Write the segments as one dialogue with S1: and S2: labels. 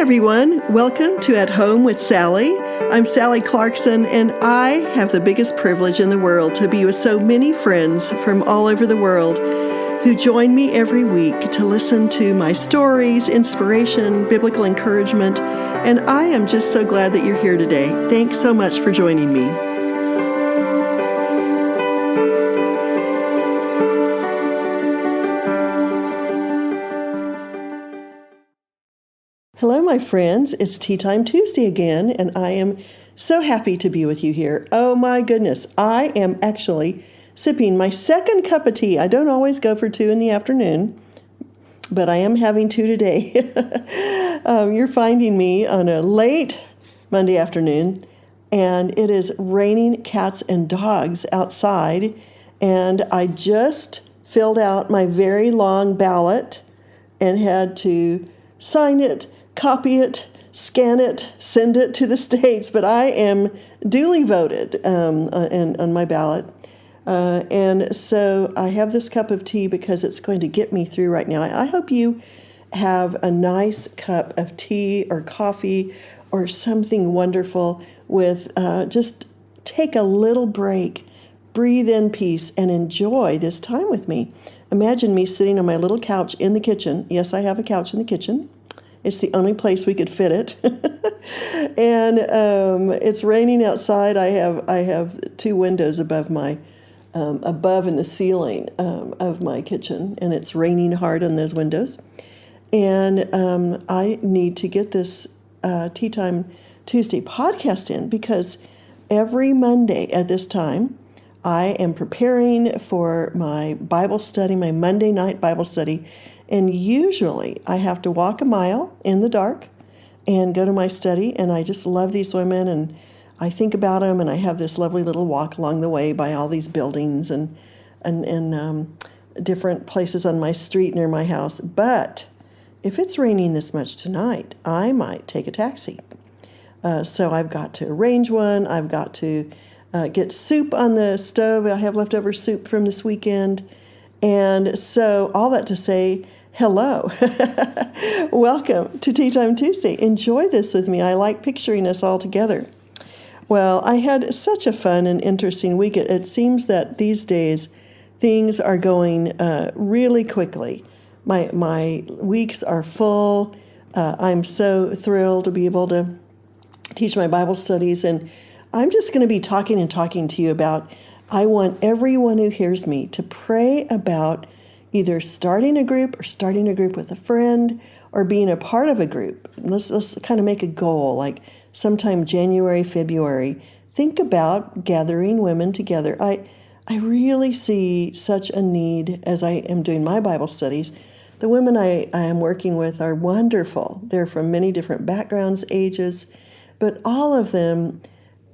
S1: everyone. Welcome to At Home with Sally. I'm Sally Clarkson, and I have the biggest privilege in the world to be with so many friends from all over the world who join me every week to listen to my stories, inspiration, biblical encouragement, and I am just so glad that you're here today. Thanks so much for joining me. Hello, my friends. It's Tea Time Tuesday again, and I am so happy to be with you here. Oh my goodness, I am actually sipping my second cup of tea. I don't always go for 2 in the afternoon, but I am having 2 today. You're finding me on a late Monday afternoon, and it is raining cats and dogs outside, and I just filled out my very long ballot and had to sign it, copy it, scan it, send it to the states, but I am duly voted on my ballot. And so I have this cup of tea because it's going to get me through right now. I hope you have a nice cup of tea or coffee or something wonderful with just take a little break, breathe in peace, and enjoy this time with me. Imagine me sitting on my little couch in the kitchen. Yes, I have a couch in the kitchen. It's the only place we could fit it. And it's raining outside. I have 2 windows above in the ceiling of my kitchen, and it's raining hard on those windows. And I need to get this Tea Time Tuesday podcast in because every Monday at this time, I am preparing for my Bible study, my Monday night Bible study, and usually I have to walk a mile in the dark and go to my study, and I just love these women, and I think about them, and I have this lovely little walk along the way by all these buildings and different places on my street near my house. But if it's raining this much tonight, I might take a taxi. So I've got to arrange one. I've got to get soup on the stove. I have leftover soup from this weekend. And so all that to say, hello. Welcome to Tea Time Tuesday. Enjoy this with me. I like picturing us all together. Well, I had such a fun and interesting week. It seems that these days things are going really quickly. My weeks are full. I'm so thrilled to be able to teach my Bible studies, and I'm just going to be talking to you about, I want everyone who hears me to pray about either starting a group with a friend or being a part of a group. Let's kind of make a goal, like sometime January, February. Think about gathering women together. I really see such a need as I am doing my Bible studies. The women I am working with are wonderful. They're from many different backgrounds, ages, but all of them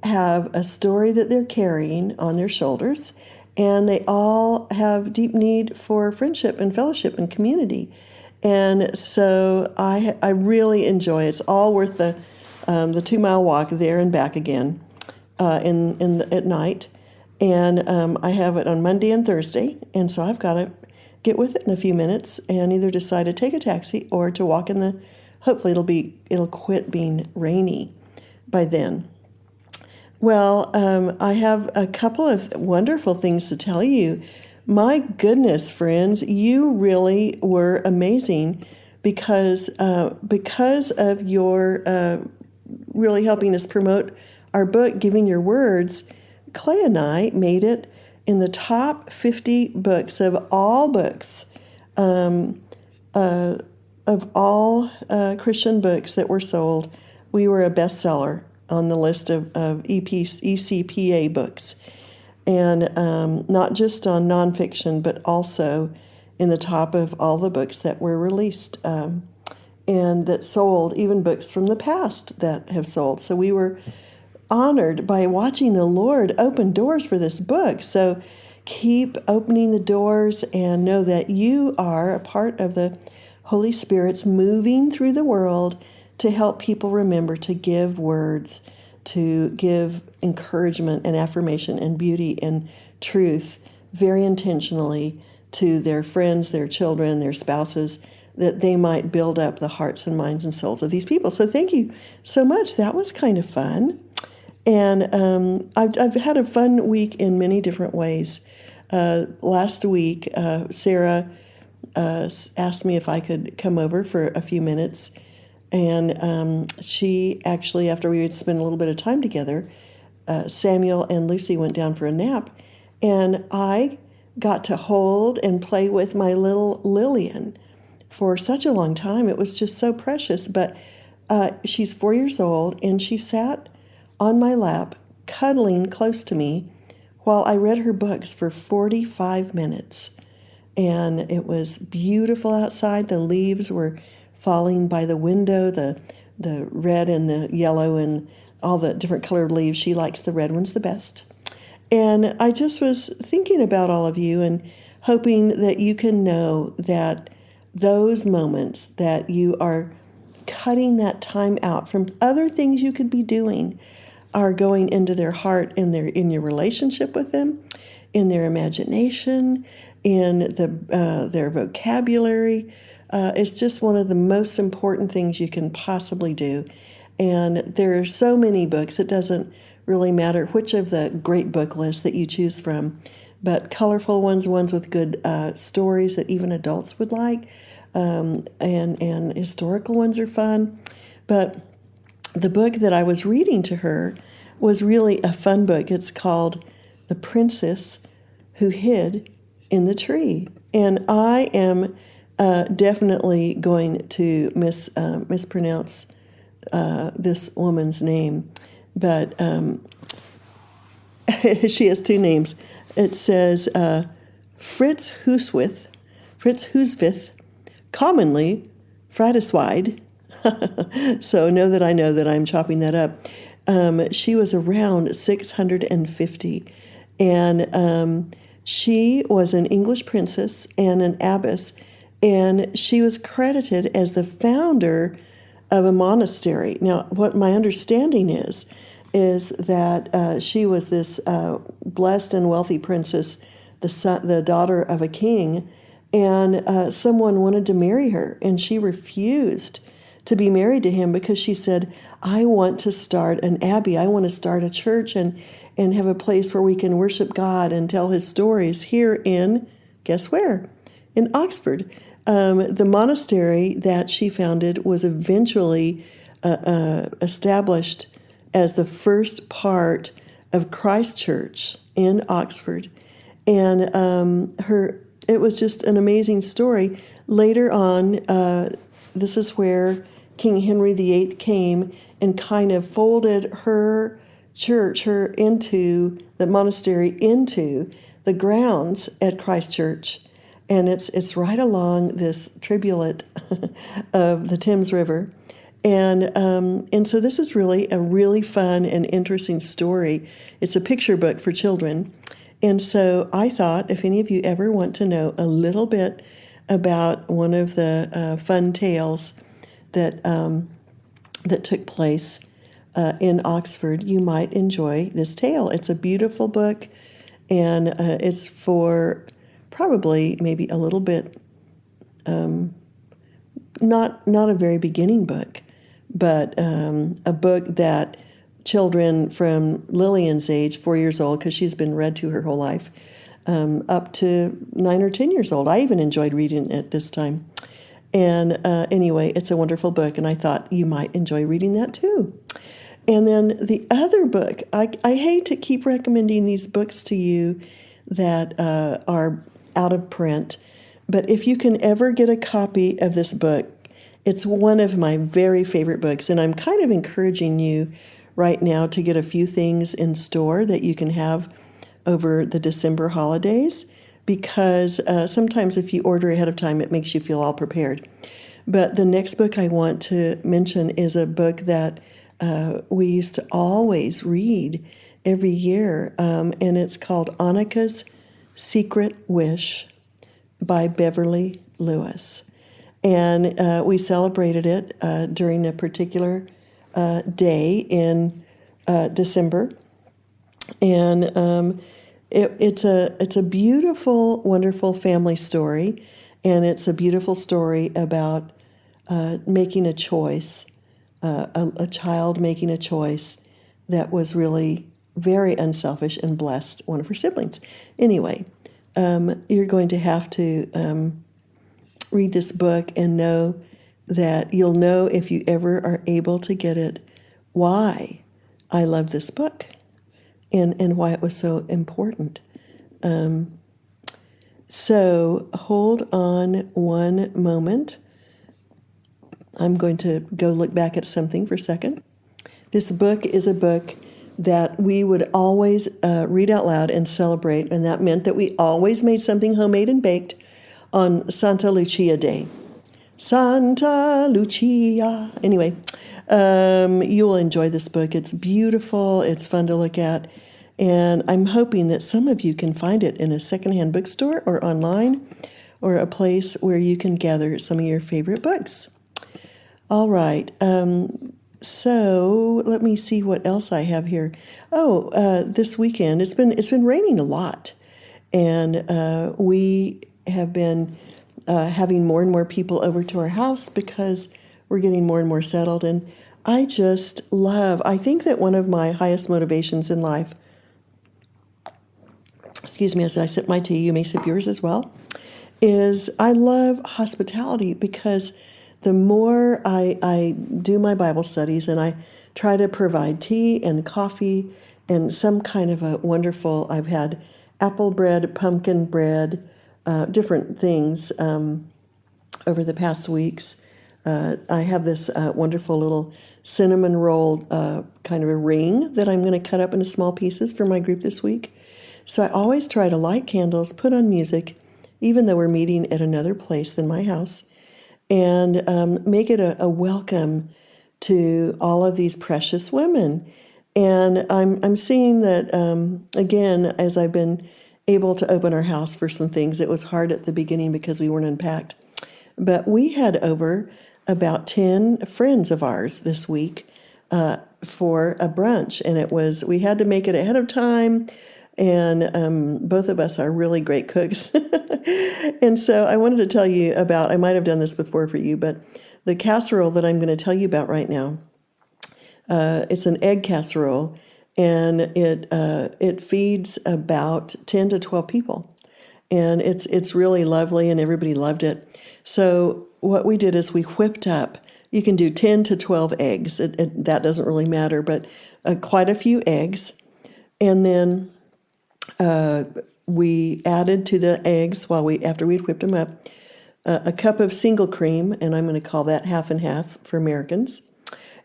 S1: have a story that they're carrying on their shoulders, and they all have deep need for friendship and fellowship and community. And so I really enjoy it. It's all worth the 2-mile walk there and back again at night. And I have it on Monday and Thursday, and so I've got to get with it in a few minutes and either decide to take a taxi or to walk in the. Hopefully it'll quit being rainy by then. Well, I have a couple of wonderful things to tell you. My goodness, friends, you really were amazing because of your really helping us promote our book, Giving Your Words. Clay and I made it in the top 50 books of all books, of all Christian books that were sold. We were a bestseller on the list of ECPA books, and not just on nonfiction, but also in the top of all the books that were released and that sold, even books from the past that have sold. So we were honored by watching the Lord open doors for this book. So keep opening the doors and know that you are a part of the Holy Spirit's moving through the world to help people remember to give words, to give encouragement and affirmation and beauty and truth very intentionally to their friends, their children, their spouses, that they might build up the hearts and minds and souls of these people. So thank you so much. That was kind of fun. And I've had a fun week in many different ways. Last week, Sarah asked me if I could come over for a few minutes. And she actually, after we had spent a little bit of time together, Samuel and Lucy went down for a nap. And I got to hold and play with my little Lillian for such a long time. It was just so precious. But she's 4 years old, and she sat on my lap, cuddling close to me, while I read her books for 45 minutes. And it was beautiful outside. The leaves were falling by the window, the red and the yellow and all the different colored leaves. She likes the red ones the best. And I just was thinking about all of you and hoping that you can know that those moments that you are cutting that time out from other things you could be doing are going into their heart, in your relationship with them, in their imagination, in their vocabulary. It's just one of the most important things you can possibly do. And there are so many books, it doesn't really matter which of the great book lists that you choose from, but colorful ones with good stories that even adults would like, and historical ones are fun. But the book that I was reading to her was really a fun book. It's called The Princess Who Hid in the Tree. And I am definitely going to mispronounce this woman's name, but she has two names. It says Fritz Huswith, commonly Fratiswide. So know that I'm chopping that up. She was around 650, and she was an English princess and an abbess, and she was credited as the founder of a monastery. Now, what my understanding is that she was this blessed and wealthy princess, the daughter of a king, and someone wanted to marry her, and she refused to be married to him because she said, I want to start an abbey. I want to start a church and have a place where we can worship God and tell his stories here in, guess where? In Oxford. The monastery that she founded was eventually established as the first part of Christ Church in Oxford. And it was just an amazing story. Later on, this is where King Henry VIII came and kind of folded her church, into the monastery, into the grounds at Christ Church. And it's right along this tributary of the Thames River. And so this is really a really fun and interesting story. It's a picture book for children. And so I thought if any of you ever want to know a little bit about one of the fun tales that took place in Oxford, you might enjoy this tale. It's a beautiful book, and it's for probably maybe a little bit, not a very beginning book, but a book that children from Lillian's age, 4 years old, because she's been read to her whole life, up to 9 or 10 years old. I even enjoyed reading it this time. And anyway, it's a wonderful book, and I thought you might enjoy reading that too. And then the other book, I hate to keep recommending these books to you that are out of print, but if you can ever get a copy of this book, it's one of my very favorite books, and I'm kind of encouraging you right now to get a few things in store that you can have over the December holidays, because sometimes if you order ahead of time, it makes you feel all prepared. But the next book I want to mention is a book that we used to always read every year, and it's called Annika's Secret Wish by Beverly Lewis. And we celebrated it during a particular day in December. And it's a beautiful, wonderful family story. And it's a beautiful story about making a choice, a child making a choice that was really very unselfish and blessed one of her siblings. Anyway, you're going to have to read this book and know that you'll know if you ever are able to get it why I love this book and why it was so important. So hold on one moment. I'm going to go look back at something for a second. This book is a book that we would always read out loud and celebrate, and that meant that we always made something homemade and baked on Santa Lucia Day. Santa Lucia. Anyway, you will enjoy this book. It's beautiful. It's fun to look at. And I'm hoping that some of you can find it in a secondhand bookstore or online or a place where you can gather some of your favorite books. All right. So let me see what else I have here. This weekend it's been raining a lot, and we have been having more and more people over to our house because we're getting more and more settled. And I think that one of my highest motivations in life, excuse me as I sip my tea, you may sip yours as well, is I love hospitality because the more I do my Bible studies and I try to provide tea and coffee and some kind of a wonderful, I've had apple bread, pumpkin bread, different things over the past weeks. I have this wonderful little cinnamon roll kind of a ring that I'm going to cut up into small pieces for my group this week. So I always try to light candles, put on music, even though we're meeting at another place than my house, and make it a welcome to all of these precious women. And I'm seeing that, again, as I've been able to open our house for some things. It was hard at the beginning because we weren't unpacked. But we had over about 10 friends of ours this week for a brunch. And we had to make it ahead of time. And both of us are really great cooks. And so I wanted to tell you about, I might have done this before for you, but the casserole that I'm going to tell you about right now, it's an egg casserole, and it feeds about 10 to 12 people. And it's really lovely, and everybody loved it. So what we did is we whipped up, you can do 10 to 12 eggs. That doesn't really matter, but quite a few eggs. And then we added to the eggs after we'd whipped them up, a cup of single cream, and I'm going to call that half and half for Americans,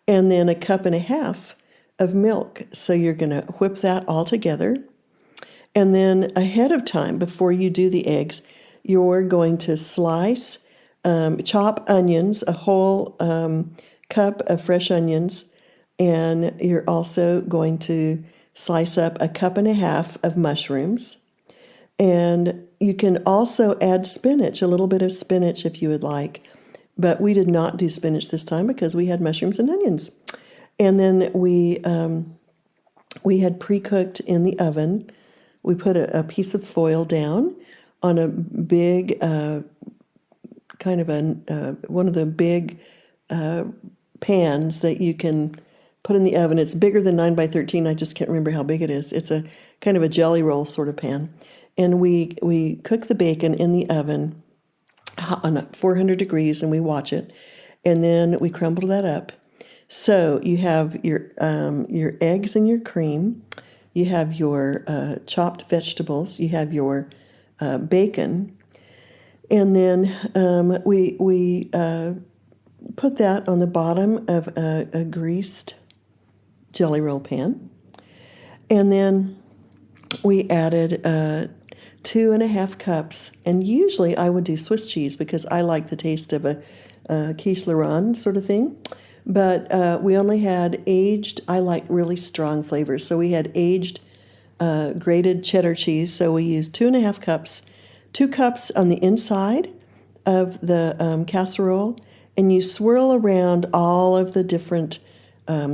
S1: and then a cup and a half of milk. So you're going to whip that all together. And then ahead of time, before you do the eggs, you're going to chop onions, a whole cup of fresh onions, and you're also going to slice up a cup and a half of mushrooms. And you can also add spinach, a little bit of spinach if you would like. But we did not do spinach this time because we had mushrooms and onions. And then we had pre-cooked in the oven. We put a piece of foil down on a big, one of the big pans that you can put in the oven. It's bigger than 9 by 13. I just can't remember how big it is. It's a kind of a jelly roll sort of pan. And we cook the bacon in the oven on 400 degrees, and we watch it. And then we crumble that up. So you have your eggs and your cream. You have your chopped vegetables. You have your bacon. And then we put that on the bottom of a greased jelly roll pan. And then we added 2.5 cups. And usually I would do Swiss cheese because I like the taste of a quiche Lorraine sort of thing. But we only had aged, I like really strong flavors. So we had aged grated cheddar cheese. So we used 2.5 cups, 2 cups on the inside of the casserole. And you swirl around all of the different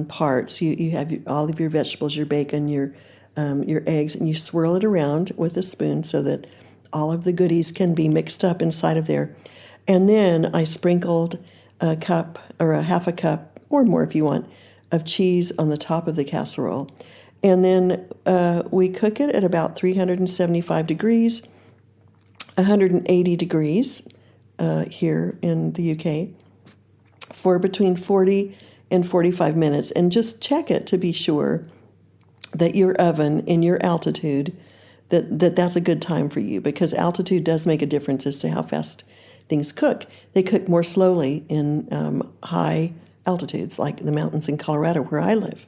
S1: parts. You have all of your vegetables, your bacon, your eggs, and you swirl it around with a spoon so that all of the goodies can be mixed up inside of there. And then I sprinkled a cup or a half a cup or more if you want of cheese on the top of the casserole. And then we cook it at about 375 degrees, 180 degrees here in the UK for between 40 and 45 minutes. And just check it to be sure that your oven in your altitude, that's a good time for you, because altitude does make a difference as to how fast things cook. They cook more slowly in high altitudes, like the mountains in Colorado where I live.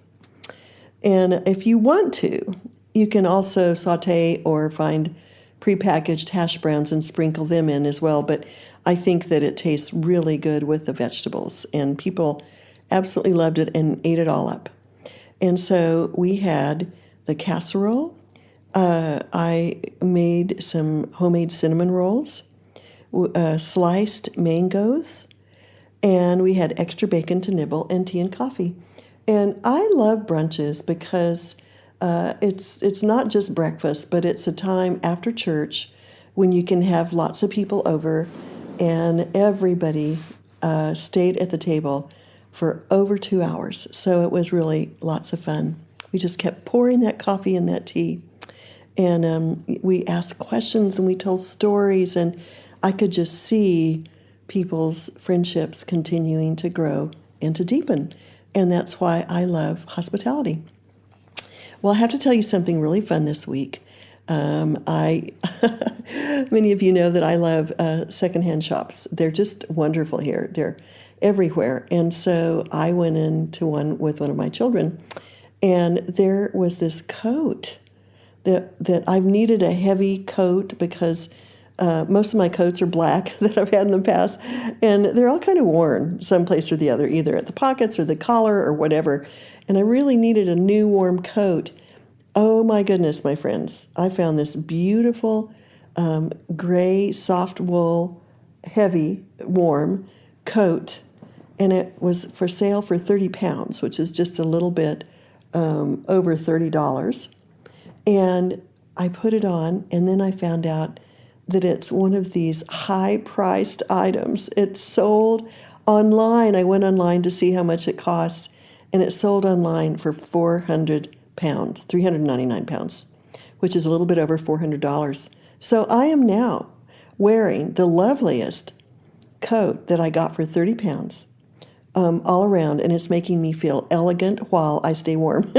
S1: And if you want to, you can also saute or find prepackaged hash browns and sprinkle them in as well. But I think that it tastes really good with the vegetables, and people absolutely loved it and ate it all up. And so we had the casserole. I made some homemade cinnamon rolls, sliced mangoes, and we had extra bacon to nibble and tea and coffee. And I love brunches because it's not just breakfast, but it's a time after church when you can have lots of people over, and everybody stayed at the table for over 2 hours. So it was really lots of fun. We just kept pouring that coffee and that tea. And we asked questions and we told stories, and I could just see people's friendships continuing to grow and to deepen. And that's why I love hospitality. Well, I have to tell you something really fun this week. Many of you know that I love secondhand shops. They're just wonderful here. They're everywhere. And so I went into one with one of my children, and there was this coat that I've needed a heavy coat because most of my coats are black that I've had in the past, and they're all kind of worn someplace or the other, either at the pockets or the collar or whatever. And I really needed a new warm coat. Oh my goodness, my friends. I found this beautiful gray, soft wool, heavy, warm coat, and it was for sale for 30 pounds, which is just a little bit over $30. And I put it on, and then I found out that it's one of these high-priced items. It's sold online. I went online to see how much it costs, and it sold online for 400 pounds, 399 pounds, which is a little bit over $400. So I am now wearing the loveliest coat that I got for 30 pounds all around, and it's making me feel elegant while I stay warm.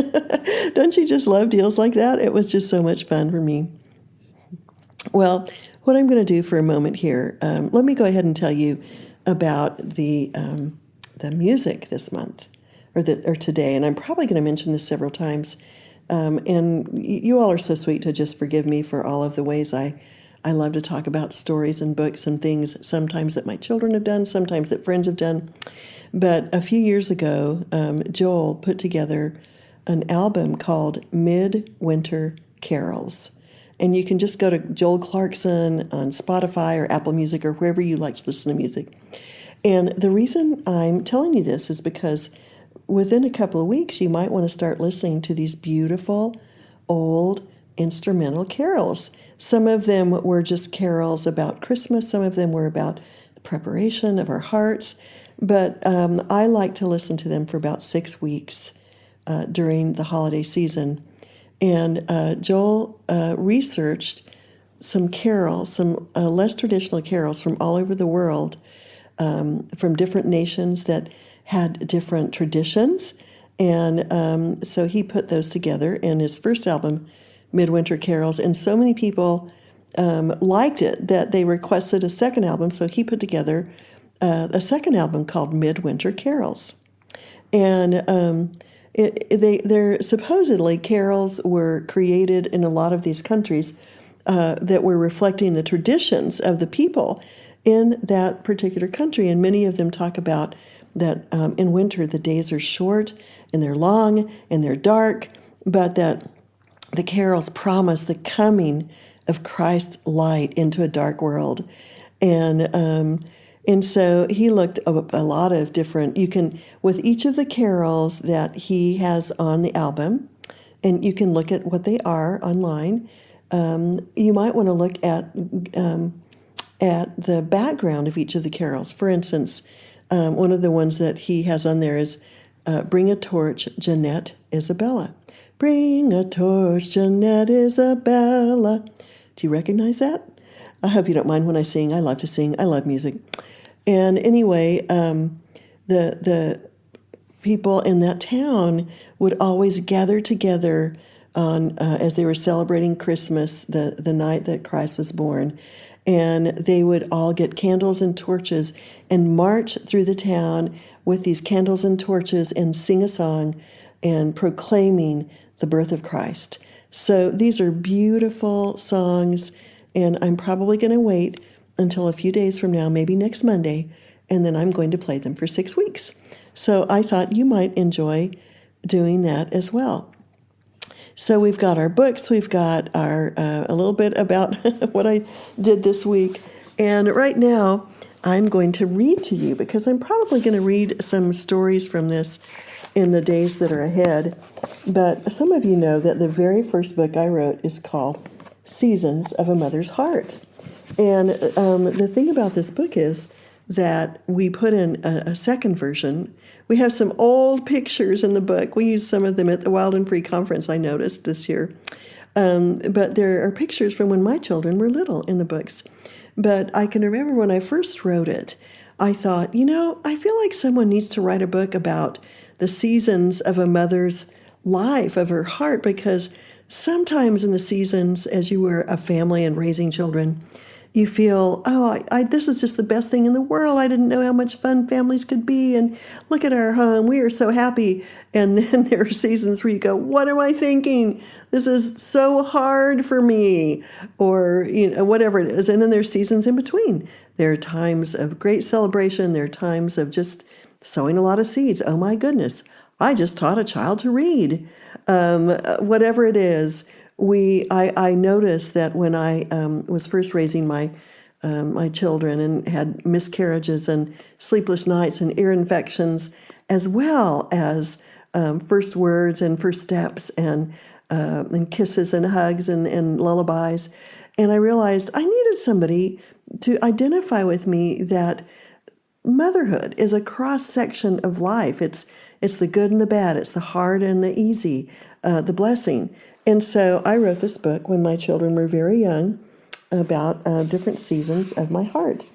S1: Don't you just love deals like that? It was just so much fun for me. Well, what I'm going to do for a moment here, let me go ahead and tell you about the music this month or today, and I'm probably going to mention this several times. And you all are so sweet to just forgive me for all of the ways I love to talk about stories and books and things, sometimes that my children have done, sometimes that friends have done. But a few years ago, Joel put together an album called Midwinter Carols. And you can just go to Joel Clarkson on Spotify or Apple Music or wherever you like to listen to music. And the reason I'm telling you this is because within a couple of weeks, you might want to start listening to these beautiful old instrumental carols. Some of them were just carols about Christmas. Some of them were about the preparation of our hearts. But I like to listen to them for about 6 weeks during the holiday season. And Joel researched some carols, some less traditional carols from all over the world, from different nations that had different traditions. And so he put those together in his first album, Midwinter Carols. And so many people liked it that they requested a second album. So he put together a second album called Midwinter Carols. And they're supposedly carols were created in a lot of these countries that were reflecting the traditions of the people in that particular country. And many of them talk about that in winter the days are short and they're long and they're dark, but that the carols promise the coming of Christ's light into a dark world. And so he looked up a lot of different, you can, with each of the carols that he has on the album, and you can look at what they are online, you might want to look at the background of each of the carols. For instance, one of the ones that he has on there is Bring a Torch, Jeanette Isabella. Bring a torch, Jeanette Isabella. Do you recognize that? I hope you don't mind when I sing. I love to sing. I love music. And anyway, the people in that town would always gather together on as they were celebrating Christmas, the night that Christ was born, and they would all get candles and torches and march through the town with these candles and torches and sing a song and proclaiming the birth of Christ. So these are beautiful songs, and I'm probably going to wait until a few days from now, maybe next Monday, and then I'm going to play them for 6 weeks. So I thought you might enjoy doing that as well. So we've got our books, we've got our a little bit about what I did this week, and right now I'm going to read to you because I'm probably going to read some stories from this in the days that are ahead. But some of you know that the very first book I wrote is called Seasons of a Mother's Heart. And the thing about this book is that we put in a second version. We have some old pictures in the book. We used some of them at the Wild and Free conference, I noticed this year. But there are pictures from when my children were little in the books. But I can remember when I first wrote it, I thought, I feel like someone needs to write a book about the seasons of a mother's life, of her heart, because sometimes in the seasons, as you were a family and raising children, you feel, this is just the best thing in the world. I didn't know how much fun families could be. And look at our home. We are so happy. And then there are seasons where you go, what am I thinking? This is so hard for me. Or, whatever it is. And then there's seasons in between. There are times of great celebration. There are times of just sowing a lot of seeds. Oh, my goodness. I just taught a child to read. Whatever it is. I noticed that when I was first raising my children and had miscarriages and sleepless nights and ear infections, as well as first words and first steps and kisses and hugs and lullabies, and I realized I needed somebody to identify with me that motherhood is a cross-section of life. It's the good and the bad. It's the hard and the easy, the blessing. And so I wrote this book when my children were very young about different seasons of my heart.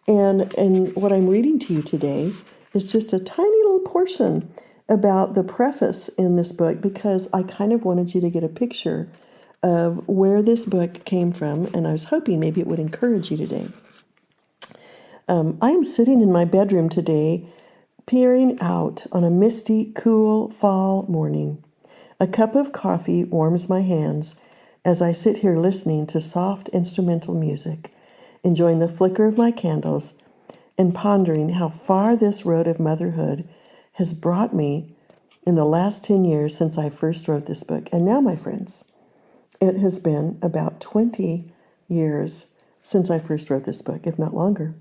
S1: And what I'm reading to you today is just a tiny little portion about the preface in this book because I kind of wanted you to get a picture of where this book came from, and I was hoping maybe it would encourage you today. I am sitting in my bedroom today, peering out on a misty, cool fall morning. A cup of coffee warms my hands as I sit here listening to soft instrumental music, enjoying the flicker of my candles, and pondering how far this road of motherhood has brought me in the last 10 years since I first wrote this book. And now, my friends, it has been about 20 years since I first wrote this book, if not longer.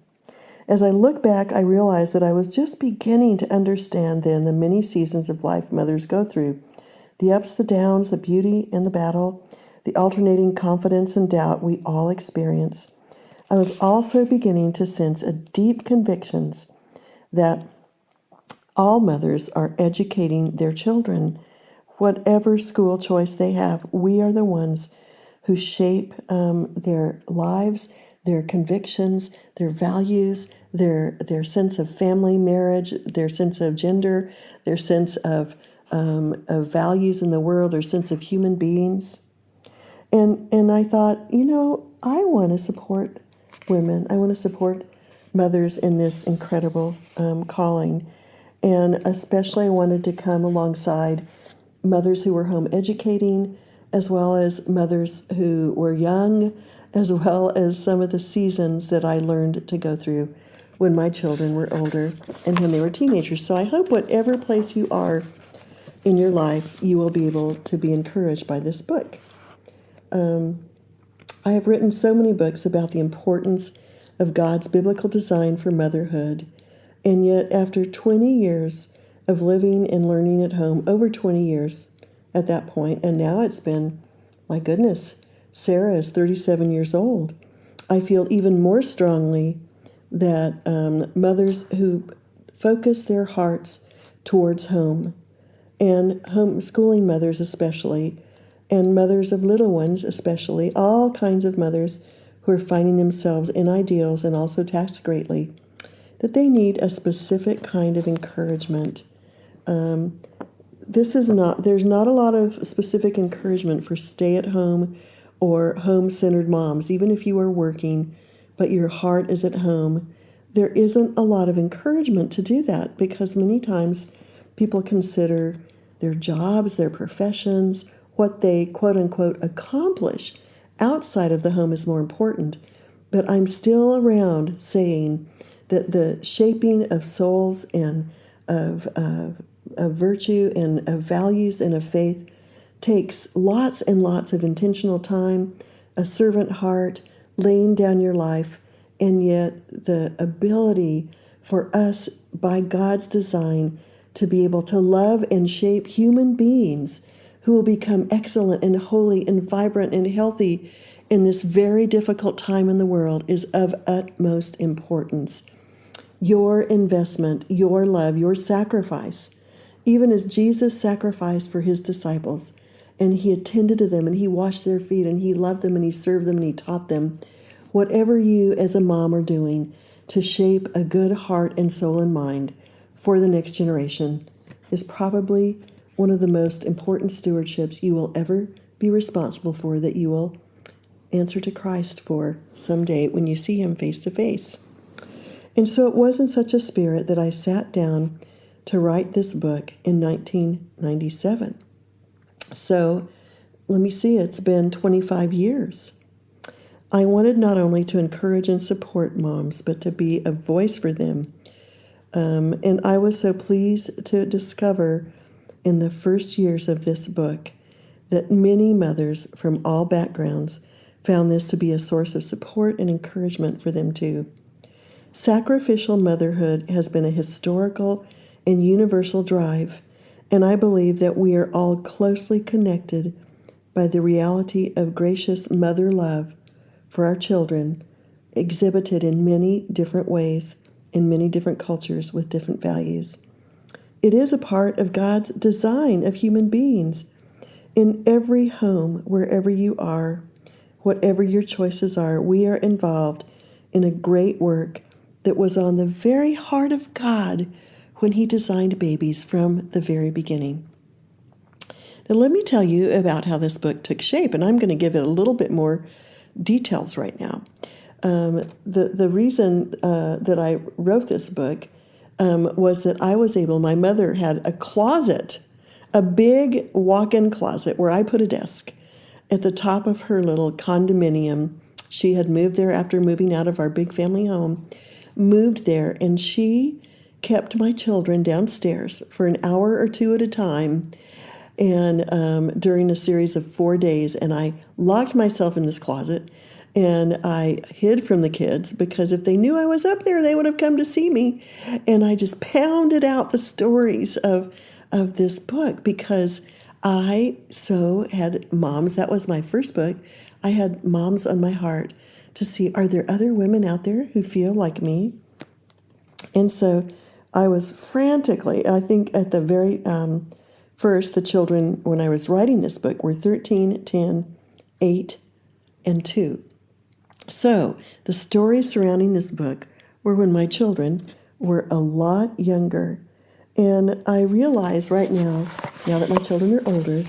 S1: As I look back, I realize that I was just beginning to understand then the many seasons of life mothers go through. The ups, the downs, the beauty and the battle, the alternating confidence and doubt we all experience. I was also beginning to sense a deep conviction that all mothers are educating their children. Whatever school choice they have, we are the ones who shape their lives, their convictions, their values, their sense of family, marriage, their sense of gender, their sense of values in the world, their sense of human beings. And I thought, I want to support women. I want to support mothers in this incredible calling. And especially I wanted to come alongside mothers who were home educating, as well as mothers who were young, as well as some of the seasons that I learned to go through when my children were older and when they were teenagers. So I hope whatever place you are in your life, you will be able to be encouraged by this book. I have written so many books about the importance of God's biblical design for motherhood, and yet after 20 years of living and learning at home, over 20 years at that point, and now it's been, my goodness, Sarah is 37 years old. I feel even more strongly that mothers who focus their hearts towards home, and homeschooling mothers especially, and mothers of little ones especially, all kinds of mothers who are finding themselves in ideals and also taxed greatly, that they need a specific kind of encouragement. There's not a lot of specific encouragement for stay-at-home or home-centered moms. Even if you are working, but your heart is at home, there isn't a lot of encouragement to do that, because many times people consider their jobs, their professions, what they quote-unquote accomplish outside of the home is more important. But I'm still around saying that the shaping of souls and of virtue and of values and of faith takes lots and lots of intentional time, a servant heart, laying down your life, and yet the ability for us by God's design to be able to love and shape human beings who will become excellent and holy and vibrant and healthy in this very difficult time in the world is of utmost importance. Your investment, your love, your sacrifice, even as Jesus sacrificed for his disciples, and he attended to them, and he washed their feet, and he loved them, and he served them, and he taught them. Whatever you as a mom are doing to shape a good heart and soul and mind for the next generation is probably one of the most important stewardships you will ever be responsible for, that you will answer to Christ for someday when you see him face to face. And so it was in such a spirit that I sat down to write this book in 1997. So let me see, it's been 25 years. I wanted not only to encourage and support moms, but to be a voice for them. And I was so pleased to discover in the first years of this book that many mothers from all backgrounds found this to be a source of support and encouragement for them too. Sacrificial motherhood has been a historical and universal drive, and I believe that we are all closely connected by the reality of gracious mother love for our children, exhibited in many different ways, in many different cultures with different values. It is a part of God's design of human beings. In every home, wherever you are, whatever your choices are, we are involved in a great work that was on the very heart of God when he designed babies from the very beginning. Now, let me tell you about how this book took shape, and I'm going to give it a little bit more details right now. The reason that I wrote this book was that I was able, my mother had a closet, a big walk-in closet where I put a desk at the top of her little condominium. She had moved there after moving out of our big family home, moved there, and she kept my children downstairs for an hour or two at a time, and during a series of 4 days, and I locked myself in this closet, and I hid from the kids, because if they knew I was up there, they would have come to see me. And I just pounded out the stories of this book, because I so had moms. That was my first book. I had moms on my heart to see, are there other women out there who feel like me? And so I was frantically, I think at the very first, the children, when I was writing this book, were 13, 10, 8, and 2. So the stories surrounding this book were when my children were a lot younger. And I realize right now that my children are older,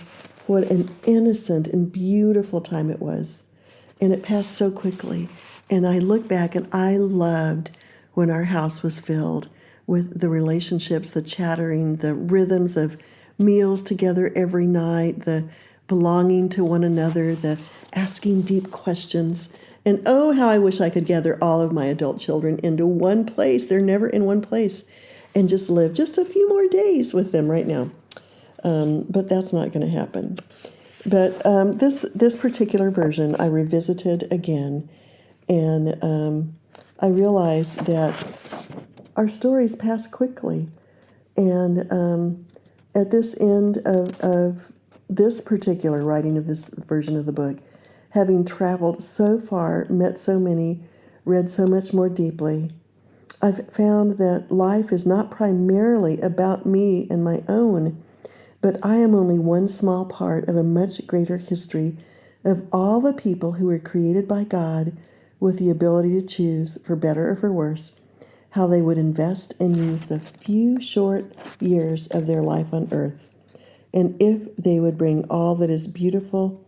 S1: what an innocent and beautiful time it was. And it passed so quickly. And I look back and I loved when our house was filled with the relationships, the chattering, the rhythms of meals together every night, the belonging to one another, the asking deep questions. And oh, how I wish I could gather all of my adult children into one place. They're never in one place. And just live just a few more days with them right now. But that's not going to happen. But this particular version I revisited again, and I realized that our stories pass quickly. And at this end of this particular writing of this version of the book, having traveled so far, met so many, read so much more deeply, I've found that life is not primarily about me and my own, but I am only one small part of a much greater history of all the people who were created by God with the ability to choose, for better or for worse, how they would invest and use the few short years of their life on earth. And if they would bring all that is beautiful,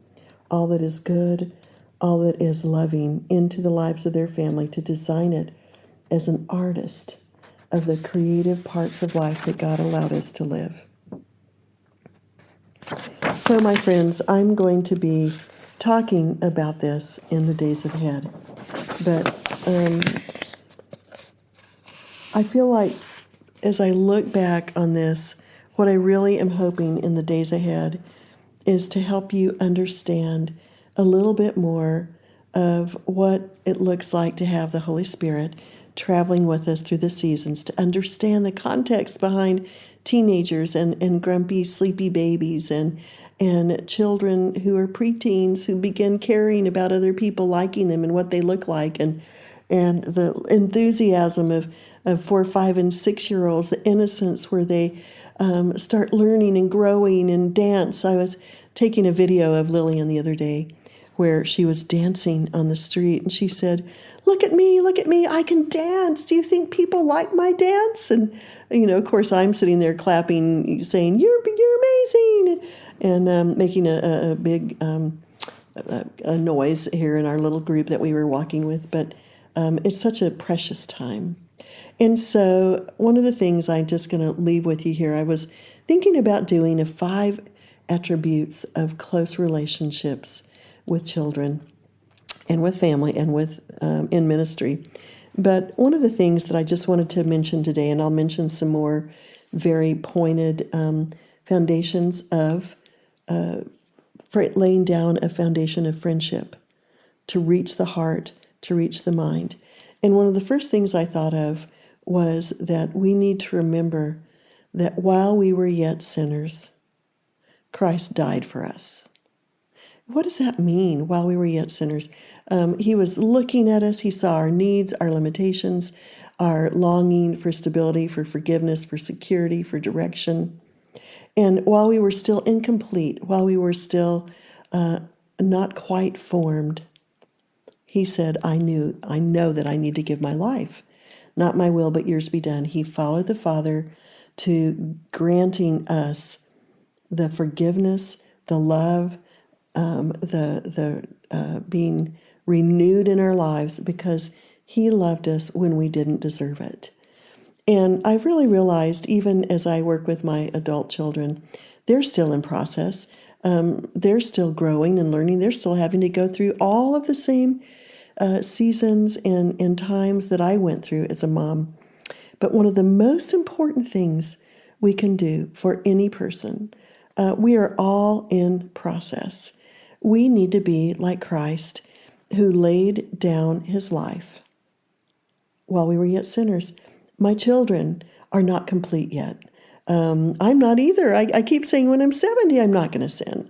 S1: all that is good, all that is loving into the lives of their family, to design it as an artist of the creative parts of life that God allowed us to live. So, my friends, I'm going to be talking about this in the days ahead. But I feel like as I look back on this, what I really am hoping in the days ahead is to help you understand a little bit more of what it looks like to have the Holy Spirit traveling with us through the seasons, to understand the context behind teenagers and grumpy, sleepy babies and children who are preteens who begin caring about other people liking them and what they look like, and the enthusiasm of 4, 5, and 6-year-olds, the innocence where they start learning and growing and dance. I was taking a video of Lillian the other day where she was dancing on the street, and she said, look at me, I can dance. Do you think people like my dance? And, of course, I'm sitting there clapping, saying, you're amazing, and making a big a noise here in our little group that we were walking with. But it's such a precious time. And so one of the things I'm just going to leave with you here, I was thinking about doing a 5 attributes of close relationships with children and with family and with in ministry. But one of the things that I just wanted to mention today, and I'll mention some more very pointed foundations of laying down a foundation of friendship to reach the heart, to reach the mind. And one of the first things I thought of was that we need to remember that while we were yet sinners, Christ died for us. What does that mean, while we were yet sinners? He was looking at us. He saw our needs, our limitations, our longing for stability, for forgiveness, for security, for direction. And while we were still incomplete, while we were still not quite formed, he said, I know that I need to give my life. Not my will, but yours be done. He followed the Father to granting us the forgiveness, the love, the being renewed in our lives, because he loved us when we didn't deserve it. And I've really realized, even as I work with my adult children, they're still in process. They're still growing and learning. They're still having to go through all of the same seasons and times that I went through as a mom. But one of the most important things we can do for any person, we are all in process. We need to be like Christ, who laid down his life while we were yet sinners. My children are not complete yet. I'm not either. I keep saying when I'm 70, I'm not going to sin.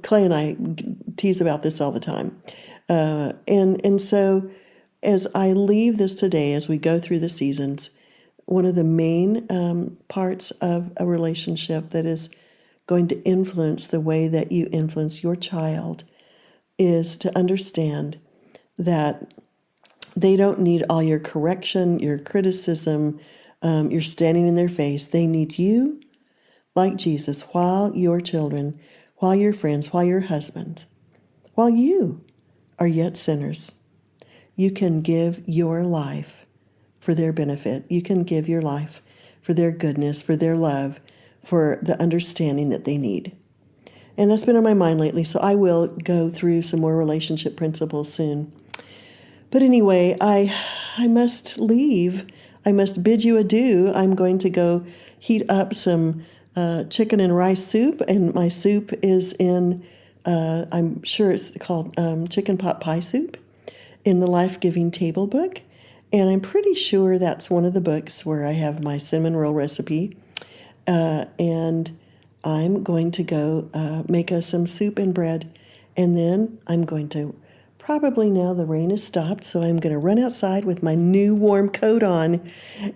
S1: Clay and I tease about this all the time. And so as I leave this today, as we go through the seasons, one of the main parts of a relationship that is going to influence the way that you influence your child is to understand that they don't need all your correction, your criticism, your standing in their face. They need you, like Jesus, while your children, while your friends, while your husband, while you are yet sinners. You can give your life for their benefit. You can give your life for their goodness, for their love, for the understanding that they need. And that's been on my mind lately, so I will go through some more relationship principles soon. But anyway, I must leave. I must bid you adieu. I'm going to go heat up some chicken and rice soup, and my soup is in, I'm sure it's called chicken pot pie soup in the Life-Giving Table book. And I'm pretty sure that's one of the books where I have my cinnamon roll recipe. And I'm going to go make us some soup and bread And then I'm going to, probably now the rain has stopped, so I'm going to run outside with my new warm coat on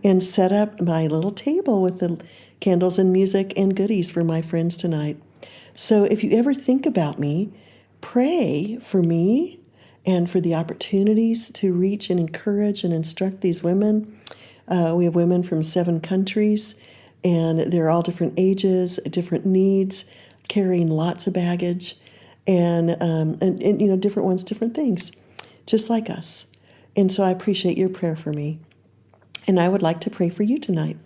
S1: and set up my little table with the candles and music and goodies for my friends tonight. So if you ever think about me, pray for me and for the opportunities to reach and encourage and instruct these women. We have women from 7 countries, and they're all different ages, different needs, carrying lots of baggage, and different ones, different things, just like us. And so I appreciate your prayer for me, and I would like to pray for you tonight.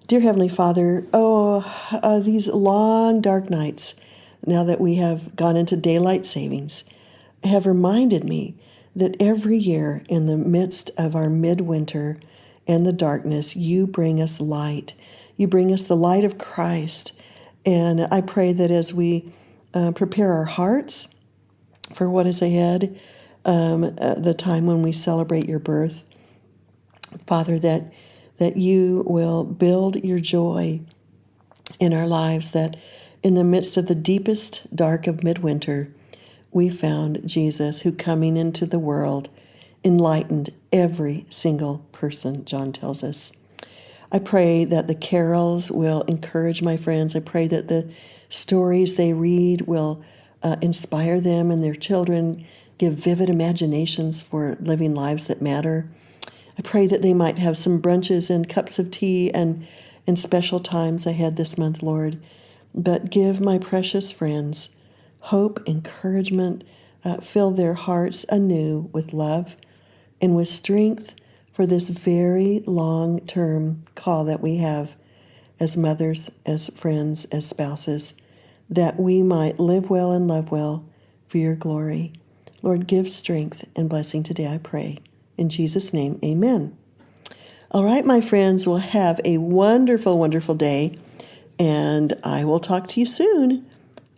S1: Dear Heavenly Father, these long dark nights, now that we have gone into daylight savings, have reminded me that every year in the midst of our midwinter and the darkness, you bring us light. You bring us the light of Christ. And I pray that as we prepare our hearts for what is ahead, the time when we celebrate your birth, Father, that you will build your joy in our lives, that in the midst of the deepest dark of midwinter, we found Jesus, who coming into the world enlightened every single person, John tells us. I pray that the carols will encourage my friends. I pray that the stories they read will inspire them and their children, give vivid imaginations for living lives that matter. I pray that they might have some brunches and cups of tea and special times ahead this month, Lord. But give my precious friends hope, encouragement, fill their hearts anew with love and with strength for this very long-term call that we have as mothers, as friends, as spouses, that we might live well and love well for your glory. Lord, give strength and blessing today, I pray. In Jesus' name, amen. All right, my friends, we'll have a wonderful, wonderful day, and I will talk to you soon.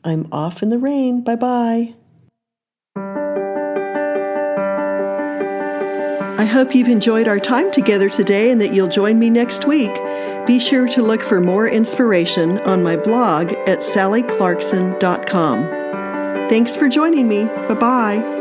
S1: I'm off in the rain. Bye-bye. I hope you've enjoyed our time together today and that you'll join me next week. Be sure to look for more inspiration on my blog at sallyclarkson.com. Thanks for joining me. Bye-bye.